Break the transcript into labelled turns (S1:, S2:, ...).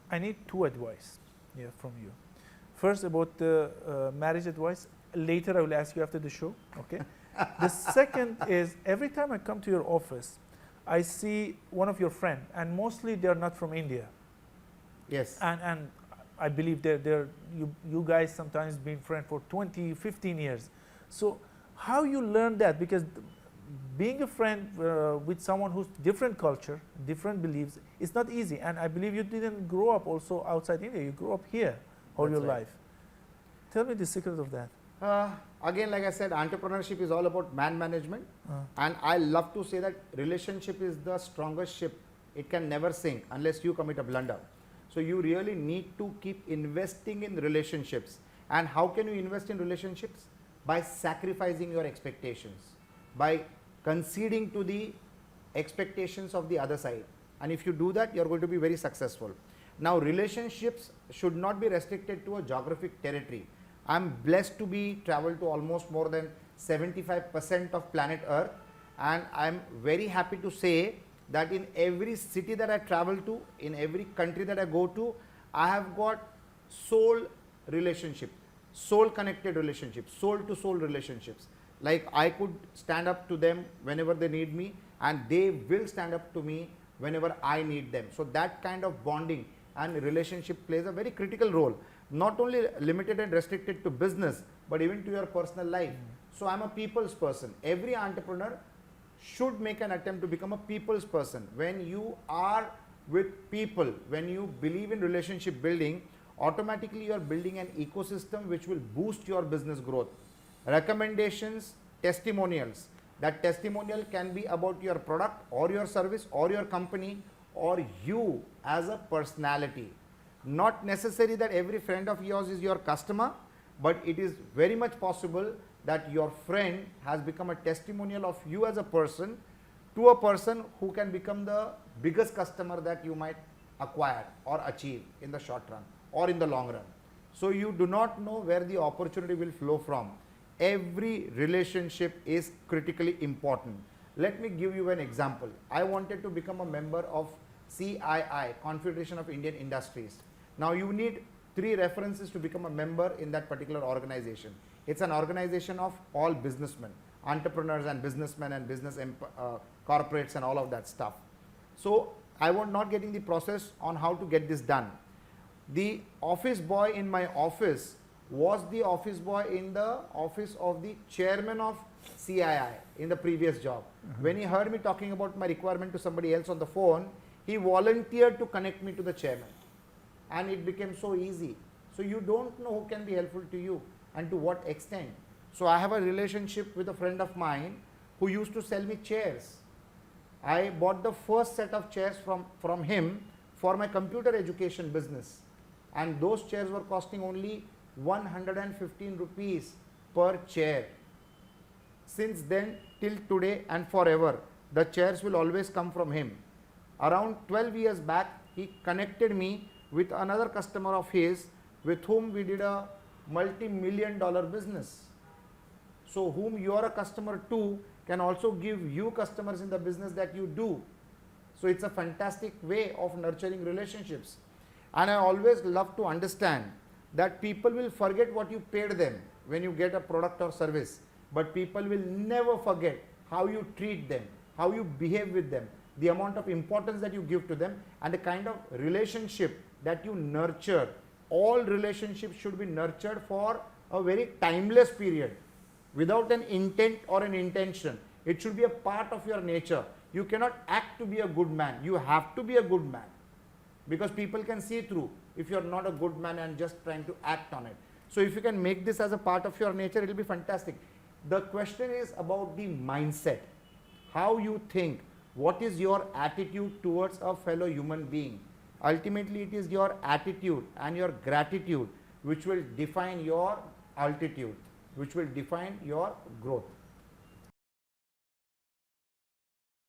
S1: I need two advice from you. First, about the marriage advice. Later, I will ask you after the show. Okay. The second is, every time I come to your office, I see one of your friends, and mostly they are not from India.
S2: Yes.
S1: And I believe you guys sometimes been friends for 20, 15 years. So how you learn that? Because being a friend with someone who's different culture, different beliefs, it's not easy. And I believe you didn't grow up also outside India. You grew up here all your life. Tell me the secret of that.
S2: Again, like I said, entrepreneurship is all about man management. And I love to say that relationship is the strongest ship. It can never sink unless you commit a blunder. So you really need to keep investing in relationships. And how can you invest in relationships? By sacrificing your expectations, by conceding to the expectations of the other side. And if you do that, you're going to be very successful. Now, relationships should not be restricted to a geographic territory. I'm blessed to be traveled to almost more than 75% of planet Earth, and I'm very happy to say that in every city that I travel to, in every country that I go to, I have got soul relationship, soul connected relationships, soul to soul relationships. Like I could stand up to them whenever they need me, and they will stand up to me whenever I need them. So that kind of bonding and relationship plays a very critical role, not only limited and restricted to business, but even to your personal life. So I'm a people's person. Every entrepreneur should make an attempt to become a people's person. When you are with people, when you believe in relationship building, automatically you are building an ecosystem which will boost your business growth. Recommendations, testimonials. That testimonial can be about your product or your service or your company or you as a personality. Not necessary that every friend of yours is your customer, but it is very much possible that your friend has become a testimonial of you as a person to a person who can become the biggest customer that you might acquire or achieve in the short run or in the long run. So you do not know where the opportunity will flow from. Every relationship is critically important. Let me give you an example. I wanted to become a member of CII, Confederation of Indian Industries. Now you need 3 references to become a member in that particular organization. It's an organization of all businessmen, entrepreneurs and businessmen and business corporates and all of that stuff. So I was not getting the process on how to get this done. The office boy in my office was the office boy in the office of the chairman of CII in the previous job. When he heard me talking about my requirement to somebody else on the phone, he volunteered to connect me to the chairman. And it became so easy. So you don't know who can be helpful to you and to what extent. So I have a relationship with a friend of mine who used to sell me chairs. I bought the first set of chairs from him for my computer education business. And those chairs were costing only 115 rupees per chair. Since then till today and forever, the chairs will always come from him. Around 12 years back, he connected me with another customer of his with whom we did a multi-million-dollar business. So whom you are a customer to can also give you customers in the business that you do. So it's a fantastic way of nurturing relationships. And I always love to understand that people will forget what you paid them when you get a product or service, but people will never forget how you treat them, how you behave with them, the amount of importance that you give to them, and the kind of relationship that you nurture. All relationships should be nurtured for a very timeless period without an intent or an intention. It should be a part of your nature. You cannot act to be a good man. You have to be a good man, because people can see through if you are not a good man and just trying to act on it. So if you can make this as a part of your nature, it will be fantastic. The question is about the mindset, how you think, what is your attitude towards a fellow human being. Ultimately, it is your attitude and your gratitude which will define your altitude, which will define your growth.